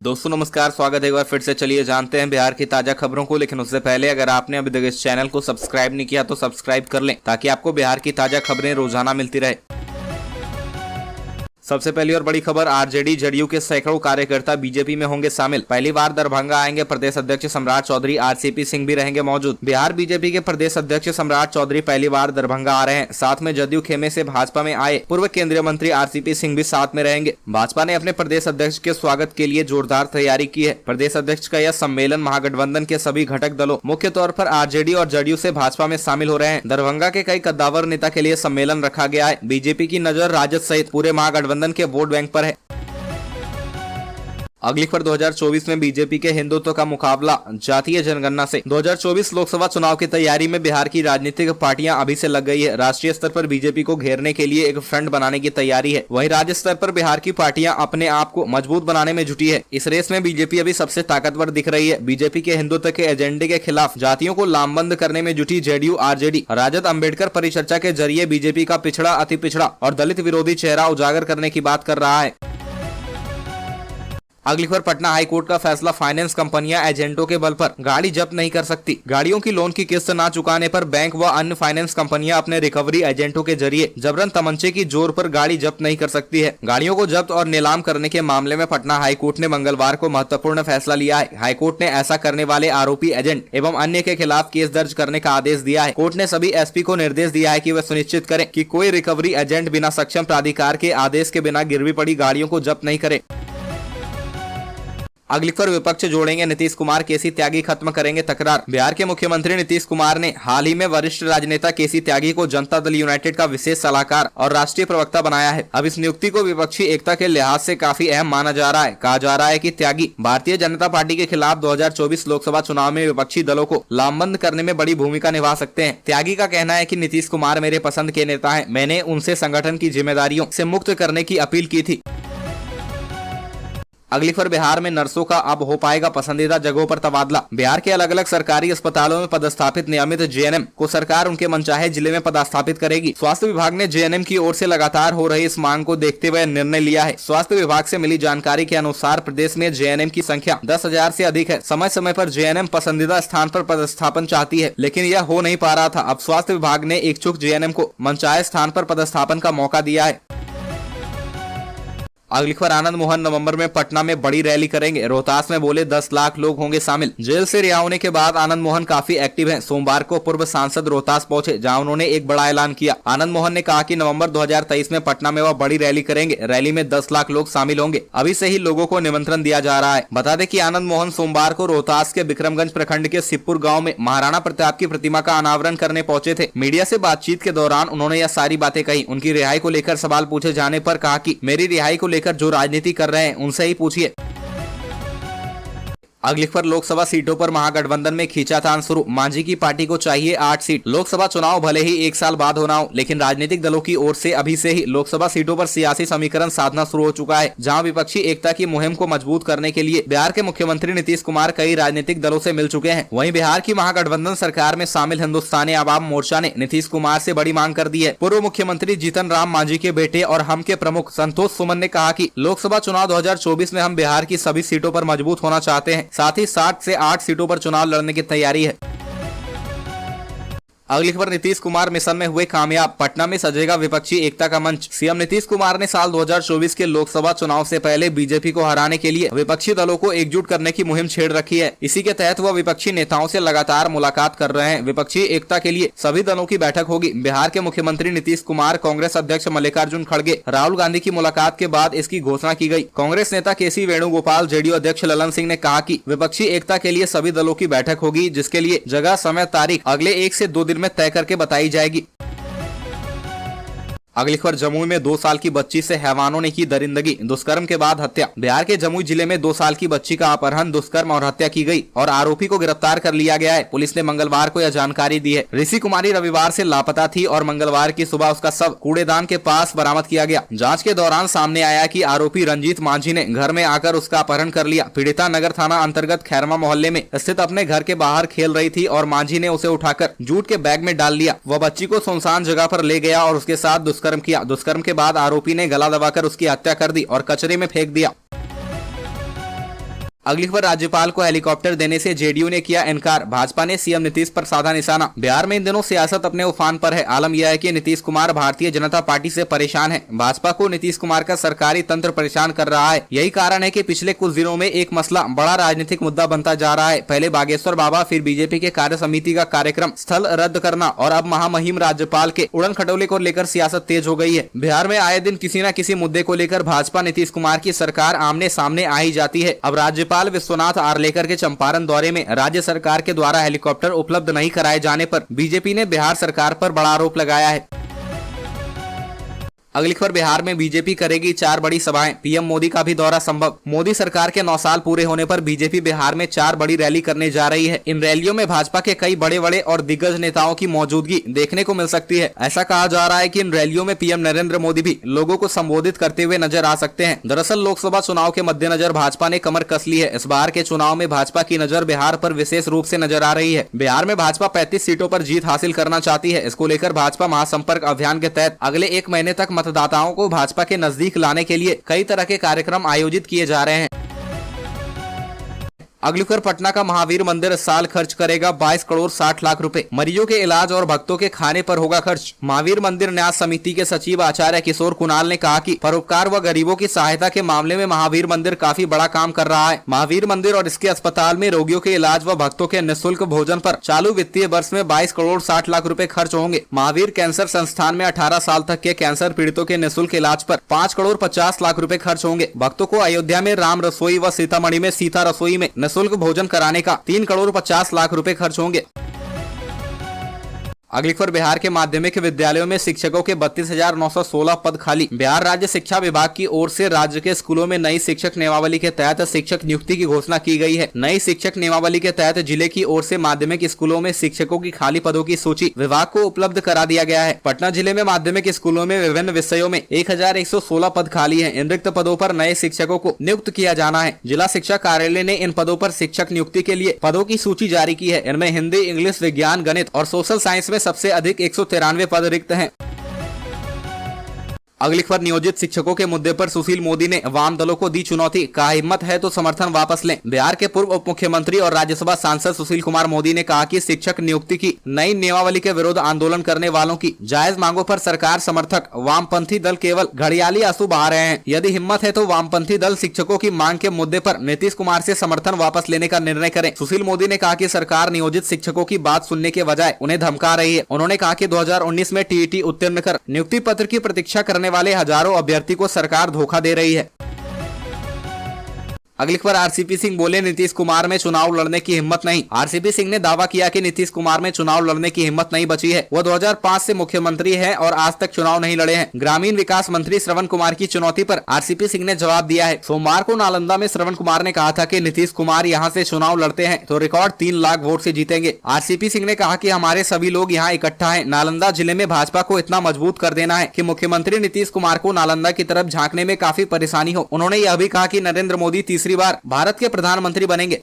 दोस्तों नमस्कार, स्वागत है एक बार फिर से। चलिए जानते हैं बिहार की ताजा खबरों को, लेकिन उससे पहले अगर आपने अभी तक इस चैनल को सब्सक्राइब नहीं किया तो सब्सक्राइब कर लें ताकि आपको बिहार की ताजा खबरें रोजाना मिलती रहे। सबसे पहली और बड़ी खबर, आरजेडी जदयू के सैकड़ों कार्यकर्ता बीजेपी में होंगे शामिल। पहली बार दरभंगा आएंगे प्रदेश अध्यक्ष सम्राट चौधरी, आरसीपी सिंह भी रहेंगे मौजूद। बिहार बीजेपी के प्रदेश अध्यक्ष सम्राट चौधरी पहली बार दरभंगा आ रहे हैं। साथ में जदयू खेमे से भाजपा में आए पूर्व केंद्रीय मंत्री आरसीपी सिंह भी साथ में रहेंगे। भाजपा ने अपने प्रदेश अध्यक्ष के स्वागत के लिए जोरदार तैयारी की है। प्रदेश अध्यक्ष का यह सम्मेलन महागठबंधन के सभी घटक दलों, मुख्य तौर पर आरजेडी और जदयू से भाजपा में शामिल हो रहे हैं। दरभंगा के कई कद्दावर नेता के लिए सम्मेलन रखा गया है। बीजेपी की नजर राजद सहित पूरे महागठबंधन के वोट बैंक पर है। अगली खबर, 2024 में बीजेपी के हिंदुत्व का मुकाबला जातीय जनगणना से। 2024 लोकसभा चुनाव की तैयारी में बिहार की राजनीतिक पार्टियां अभी से लग गई है। राष्ट्रीय स्तर पर बीजेपी को घेरने के लिए एक फ्रंट बनाने की तैयारी है। वहीं राज्य स्तर पर बिहार की पार्टियां अपने आप को मजबूत बनाने में जुटी है। इस रेस में बीजेपी अभी सबसे ताकतवर दिख रही है। बीजेपी के हिंदुत्व के एजेंडे के खिलाफ जातियों को लामबंद करने में जुटी जदयू, आरजेडी, राजद अम्बेडकर परिचर्चा के जरिए बीजेपी का पिछड़ा, अति पिछड़ा और दलित विरोधी चेहरा उजागर करने की बात कर रहा है। अगली खबर, पटना हाईकोर्ट का फैसला, फाइनेंस कंपनियां एजेंटों के बल पर गाड़ी जब्त नहीं कर सकती। गाड़ियों की लोन की किस्त ना चुकाने पर बैंक व अन्य फाइनेंस कंपनियां अपने रिकवरी एजेंटों के जरिए जबरन तमंचे की जोर पर गाड़ी जब्त नहीं कर सकती है। गाड़ियों को जब्त और नीलाम करने के मामले में पटना हाईकोर्ट ने मंगलवार को महत्वपूर्ण फैसला लिया है। हाईकोर्ट ने ऐसा करने वाले आरोपी एजेंट एवं अन्य के खिलाफ केस दर्ज करने का आदेश दिया है। कोर्ट ने सभी एसपी को निर्देश दिया है कि वे सुनिश्चित करें कि कोई रिकवरी एजेंट बिना सक्षम प्राधिकार के आदेश के बिना गिरवी पड़ी गाड़ियों को जब्त नहीं करे। अगली खबर, विपक्ष जोड़ेंगे नीतीश कुमार, केसी त्यागी खत्म करेंगे तकरार। बिहार के मुख्यमंत्री नीतीश कुमार ने हाल ही में वरिष्ठ राजनेता केसी त्यागी को जनता दल यूनाइटेड का विशेष सलाहकार और राष्ट्रीय प्रवक्ता बनाया है। अब इस नियुक्ति को विपक्षी एकता के लिहाज से काफी अहम माना जा रहा है। कहा जा रहा है कि त्यागी भारतीय जनता पार्टी के खिलाफ 2024 लोकसभा चुनाव में विपक्षी दलों को लामबंद करने में बड़ी भूमिका निभा सकते हैं। त्यागी का कहना है कि नीतीश कुमार मेरे पसंद के नेता है। मैंने उनसे संगठन की जिम्मेदारियों से मुक्त करने की अपील की थी। अगली खबर, बिहार में नर्सों का अब हो पाएगा पसंदीदा जगहों पर तबादला। बिहार के अलग अलग सरकारी अस्पतालों में पदस्थापित नियमित जेएनएम को सरकार उनके मनचाहे जिले में पदस्थापित करेगी। स्वास्थ्य विभाग ने जेएनएम की ओर से लगातार हो रही इस मांग को देखते हुए निर्णय लिया है। स्वास्थ्य विभाग से मिली जानकारी के अनुसार प्रदेश में जेएनएम की संख्या 10,000 से अधिक है। समय समय पर जेएनएम पसंदीदा स्थान पर पदस्थापन चाहती है, लेकिन यह हो नहीं पा रहा था। अब स्वास्थ्य विभाग ने इच्छुक जेएनएम को मनचाहे स्थान पर पदस्थापन का मौका दिया है। अगली खबर, आनंद मोहन नवंबर में पटना में बड़ी रैली करेंगे। रोहतास में बोले 10 लाख लोग होंगे शामिल। जेल से रिहा होने के बाद आनंद मोहन काफी एक्टिव हैं। सोमवार को पूर्व सांसद रोहतास पहुंचे, जहां उन्होंने एक बड़ा ऐलान किया। आनंद मोहन ने कहा कि नवंबर 2023 में पटना में वह बड़ी रैली करेंगे। रैली में 10 लाख लोग शामिल होंगे। अभी से ही लोगों को निमंत्रण दिया जा रहा है। बता दें कि आनंद मोहन सोमवार को रोहतास के विक्रमगंज प्रखंड के शिवपुर गाँव में महाराणा प्रताप की प्रतिमा का अनावरण करने पहुंचे थे। मीडिया से बातचीत के दौरान उन्होंने यह सारी बातें कही। उनकी रिहाई को लेकर सवाल पूछे जाने पर कहा कि मेरी रिहाई को लेकर जो राजनीति कर रहे हैं उनसे ही पूछिए। अगली खबर, लोकसभा सीटों पर महागठबंधन में खींचातान शुरू। मांझी की पार्टी को चाहिए 8 सीट। लोकसभा चुनाव भले ही 1 साल बाद होना हो, लेकिन राजनीतिक दलों की ओर से अभी से ही लोकसभा सीटों पर सियासी समीकरण साधना शुरू हो चुका है। जहां विपक्षी एकता की मुहिम को मजबूत करने के लिए बिहार के मुख्यमंत्री नीतीश कुमार कई राजनीतिक दलों से मिल चुके हैं। वहीं बिहार की महागठबंधन सरकार में शामिल हिंदुस्तानी आवाम मोर्चा ने नीतीश कुमार से बड़ी मांग कर दी है। पूर्व मुख्यमंत्री जीतन राम मांझी के बेटे और हम के प्रमुख संतोष सुमन ने कहा कि लोकसभा चुनाव 2024 में हम बिहार की सभी सीटों पर मजबूत होना चाहते हैं। साथ ही 60 से 8 सीटों पर चुनाव लड़ने की तैयारी है। अगली खबर, नीतीश कुमार मिशन में हुए कामयाब, पटना में सजेगा विपक्षी एकता का मंच। सीएम नीतीश कुमार ने साल 2024 के लोकसभा चुनाव से पहले बीजेपी को हराने के लिए विपक्षी दलों को एकजुट करने की मुहिम छेड़ रखी है। इसी के तहत वह विपक्षी नेताओं से लगातार मुलाकात कर रहे हैं। विपक्षी एकता के लिए सभी दलों की बैठक होगी। बिहार के मुख्यमंत्री नीतीश कुमार, कांग्रेस अध्यक्ष मल्लिकार्जुन खड़गे, राहुल गांधी की मुलाकात के बाद इसकी घोषणा की गई। कांग्रेस नेता केसी वेणुगोपाल, जेडीयू अध्यक्ष ललन सिंह ने कहा कि विपक्षी एकता के लिए सभी दलों की बैठक होगी, जिसके लिए जगह, समय, तारीख अगले 1 से 2 दिन में तय करके बताई जाएगी। अगली खबर, जमुई में 2 साल की बच्ची से हैवानों ने की दरिंदगी, दुष्कर्म के बाद हत्या। बिहार के जमुई जिले में 2 साल की बच्ची का अपहरण, दुष्कर्म और हत्या की गई और आरोपी को गिरफ्तार कर लिया गया है। पुलिस ने मंगलवार को यह जानकारी दी है। ऋषि कुमारी रविवार से लापता थी और मंगलवार की सुबह उसका शव कूड़ेदान के पास बरामद किया गया। जांच के दौरान सामने आया कि आरोपी रंजीत मांझी ने घर में आकर उसका अपहरण कर लिया। पीड़िता नगर थाना अंतर्गत खैरमा मोहल्ले में स्थित अपने घर के बाहर खेल रही थी और मांझी ने उसे उठाकर जूट के बैग में डाल लिया। वह बच्ची को सुनसान जगह पर ले गया और उसके साथ दुष्कर्म किया। दुष्कर्म के बाद आरोपी ने गला दबाकर उसकी हत्या कर दी और कचरे में फेंक दिया। अगली खबर, राज्यपाल को हेलीकॉप्टर देने से जेडीयू ने किया इनकार, भाजपा ने सीएम नीतीश पर साधा निशाना। बिहार में इन दिनों सियासत अपने उफान पर है। आलम यह है कि नीतीश कुमार भारतीय जनता पार्टी से परेशान है। भाजपा को नीतीश कुमार का सरकारी तंत्र परेशान कर रहा है। यही कारण है कि पिछले कुछ दिनों में एक मसला बड़ा राजनीतिक मुद्दा बनता जा रहा है। पहले बागेश्वर बाबा, फिर बीजेपी के कार्य समिति का कार्यक्रम स्थल रद्द करना और अब महामहिम राज्यपाल के उड़न खटोले को लेकर सियासत तेज हो गई है। बिहार में आए दिन किसी न किसी मुद्दे को लेकर भाजपा नीतीश कुमार की सरकार आमने सामने आ ही जाती है। अब राज्यपाल विश्वनाथ आर्लेकर के चंपारण दौरे में राज्य सरकार के द्वारा हेलीकॉप्टर उपलब्ध नहीं कराए जाने पर बीजेपी ने बिहार सरकार पर बड़ा आरोप लगाया है। अगली खबर, बिहार में बीजेपी करेगी 4 बड़ी सभाएं, पीएम मोदी का भी दौरा संभव। मोदी सरकार के 9 साल पूरे होने पर बीजेपी बिहार में 4 बड़ी रैली करने जा रही है। इन रैलियों में भाजपा के कई बड़े बड़े और दिग्गज नेताओं की मौजूदगी देखने को मिल सकती है। ऐसा कहा जा रहा है कि इन रैलियों में पीएम नरेंद्र मोदी भी लोगों को संबोधित करते हुए नजर आ सकते हैं। दरअसल लोकसभा चुनाव के मद्देनजर भाजपा ने कमर कस ली है। इस बार के चुनाव में भाजपा की नजर बिहार पर विशेष रूप से नजर आ रही है। बिहार में भाजपा 35 सीटों पर जीत हासिल करना चाहती है। इसको लेकर भाजपा महासंपर्क अभियान के तहत अगले 1 महीने तक मतदाताओं को भाजपा के नजदीक लाने के लिए कई तरह के कार्यक्रम आयोजित किए जा रहे हैं। अगली खबर, पटना का महावीर मंदिर इस साल खर्च करेगा 22 करोड़ 60 लाख रुपए। मरीजों के इलाज और भक्तों के खाने पर होगा खर्च। महावीर मंदिर न्यास समिति के सचिव आचार्य किशोर कुणाल ने कहा कि परोपकार व गरीबों की सहायता के मामले में महावीर मंदिर काफी बड़ा काम कर रहा है। महावीर मंदिर और इसके अस्पताल में रोगियों के इलाज व भक्तों के निःशुल्क भोजन पर चालू वित्तीय वर्ष में 22 करोड़ 60 लाख रुपए खर्च होंगे। महावीर कैंसर संस्थान में 18 साल तक के कैंसर पीड़ितों के निःशुल्क इलाज पर 5 करोड़ 50 लाख रुपए खर्च होंगे। भक्तों को अयोध्या में राम रसोई व सीतामढ़ी में सीता रसोई में निःशुल्क भोजन कराने का 3 करोड़ 50 लाख रुपए खर्च होंगे। अगली खबर, बिहार के माध्यमिक विद्यालयों में शिक्षकों के 32,916 पद खाली। बिहार राज्य शिक्षा विभाग की ओर से राज्य के स्कूलों में नई शिक्षक नियमावली के तहत शिक्षक नियुक्ति की घोषणा की गई है। नई शिक्षक नियमावली के तहत जिले की ओर से माध्यमिक स्कूलों में शिक्षकों की खाली पदों की सूची विभाग को उपलब्ध करा दिया गया है। पटना जिले में माध्यमिक स्कूलों में विभिन्न विषयों में 1116 पद खाली है। इन रिक्त पदों पर नए शिक्षकों को नियुक्त किया जाना है। जिला शिक्षा कार्यालय ने इन पदों पर शिक्षक नियुक्ति के लिए पदों की सूची जारी की है। इनमें हिंदी, इंग्लिश, विज्ञान, गणित और सोशल साइंस में सबसे अधिक 193 पद रिक्त हैं। अगली खबर, नियोजित शिक्षकों के मुद्दे पर सुशील मोदी ने वाम दलों को दी चुनौती, कहा हिम्मत है तो समर्थन वापस लें। बिहार के पूर्व उप मुख्यमंत्री और राज्यसभा सांसद सुशील कुमार मोदी ने कहा कि शिक्षक नियुक्ति की नई नियमावली के विरुद्ध आंदोलन करने वालों की जायज मांगों पर सरकार समर्थक वामपंथी दल केवल घड़ियाली आंसू बहा रहे हैं। यदि हिम्मत है तो वामपंथी दल शिक्षकों की मांग के मुद्दे पर नीतीश कुमार से समर्थन वापस लेने का निर्णय करें। सुशील मोदी ने कहा कि सरकार नियोजित शिक्षकों की बात सुनने के बजाय उन्हें धमका रही है। उन्होंने कहा कि 2019 में टीईटी उत्तीर्ण कर नियुक्ति पत्र की प्रतीक्षा करने वाले हजारों अभ्यर्थी को सरकार धोखा दे रही है। अगली खबर, आरसीपी सिंह बोले नीतीश कुमार में चुनाव लड़ने की हिम्मत नहीं। आरसीपी सिंह ने दावा किया कि नीतीश कुमार में चुनाव लड़ने की हिम्मत नहीं बची है। वो 2005 से मुख्यमंत्री हैं और आज तक चुनाव नहीं लड़े हैं। ग्रामीण विकास मंत्री श्रवण कुमार की चुनौती पर आरसीपी सिंह ने जवाब दिया है। सोमवार को नालंदा में श्रवण कुमार ने कहा था कि नीतीश कुमार यहां से चुनाव लड़ते हैं तो रिकॉर्ड 3 लाख वोट से जीतेंगे। आरसीपी सिंह ने कहा कि हमारे सभी लोग यहाँ इकट्ठा है। नालंदा जिले में भाजपा को इतना मजबूत कर देना है कि मुख्यमंत्री नीतीश कुमार को नालंदा की तरफ झांकने में काफी परेशानी हो। उन्होंने यह भी कहा कि नरेंद्र मोदी तीसरी बार भारत के प्रधानमंत्री बनेंगे।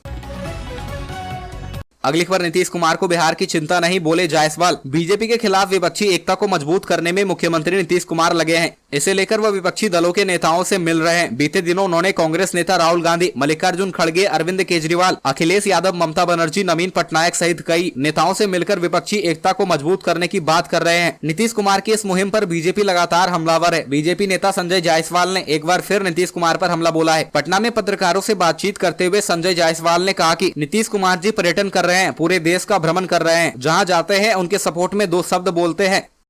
अगली खबर, नीतीश कुमार को बिहार की चिंता नहीं, बोले जायसवाल। बीजेपी के खिलाफ विपक्षी एकता को मजबूत करने में मुख्यमंत्री नीतीश कुमार लगे हैं। इसे लेकर वह विपक्षी दलों के नेताओं से मिल रहे हैं। बीते दिनों उन्होंने कांग्रेस नेता राहुल गांधी, मल्लिकार्जुन खड़गे, अरविंद केजरीवाल, अखिलेश यादव, ममता बनर्जी, नवीन पटनायक सहित कई नेताओं से मिलकर विपक्षी एकता को मजबूत करने की बात कर रहे हैं। नीतीश कुमार की इस मुहिम पर बीजेपी लगातार हमलावर है। बीजेपी नेता संजय जायसवाल ने एक बार फिर नीतीश कुमार पर हमला बोला है। पटना में पत्रकारों से बातचीत करते हुए संजय जायसवाल ने कहा कि नीतीश कुमार जी पर्यटन कर रहे हैं, पूरे देश का भ्रमण कर रहे हैं, जहां जाते हैं उनके सपोर्ट में 2 शब्द बोलते हैं,